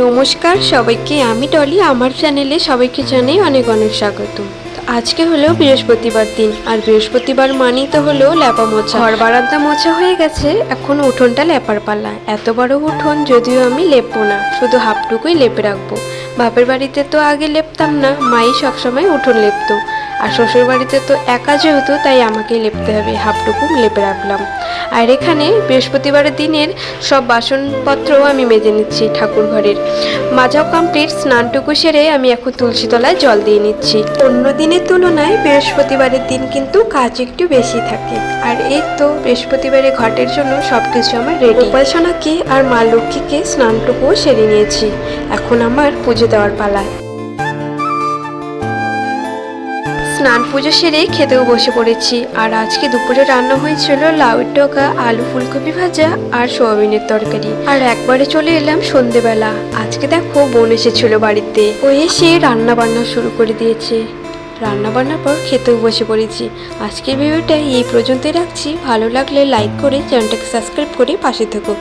নমস্কার সবাইকে, আমি টলি। আমার চ্যানেলে সবাইকে জানাই অনেক অনেক স্বাগত। আজকে হলো বৃহস্পতিবার দিন, আর বৃহস্পতিবার মানেই তো হলো ল্যাপা মোছা। ঘর বারান্দা মোছা হয়ে গেছে, এখন উঠোনটা লেপার পালা। এত বড় উঠোন যদিও আমি লেপবো না, শুধু হাফটুকুই লেপে রাখবো। বাপের বাড়িতে তো আগে লেপতাম না, মাই সবসময় উঠোন লেপতো। আর শ্বশুর বাড়িতে তো একা যেহেতু, তাই আমাকেই লেপতে হবে। হাফটুকু লেপে রাখলাম। আর এখানে বৃহস্পতিবারের দিনের সব বাসনপত্রও আমি মেজে নিচ্ছি ঠাকুর ঘরের। মাজাও কমপ্লিট, স্নানটুকু সেরে আমি এখন তুলসী তলায় জল দিয়ে নিচ্ছি। অন্য দিনের তুলনায় বৃহস্পতিবারের দিন কিন্তু কাজ একটু বেশি থাকে। আর এই তো বৃহস্পতিবারে ঘটের জন্য সবকিছু আমার রেডি। উপাসনাকে আর মা লক্ষ্মীকে স্নানটুকুও সেরে নিয়েছি, এখন আমার পুজো দেওয়ার পালায়। স্নান পুজো সেরে খেতেও বসে পড়েছি। আর আজকে দুপুরে রান্না হয়েছিল লাউয়ের ডগা, আলু ফুলকপি ভাজা আর সোয়াবিনের তরকারি। আর একবারে চলে এলাম সন্ধেবেলা। আজকে দেখো বোন এসেছিল বাড়িতে, ও এসে রান্না বান্না শুরু করে দিয়েছে। রান্না বান্নার পর খেতেও বসে পড়েছি। আজকের ভিডিওটা এই পর্যন্তই রাখছি। ভালো লাগলে লাইক করে চ্যানেলটাকে সাবস্ক্রাইব করে পাশে থেকো।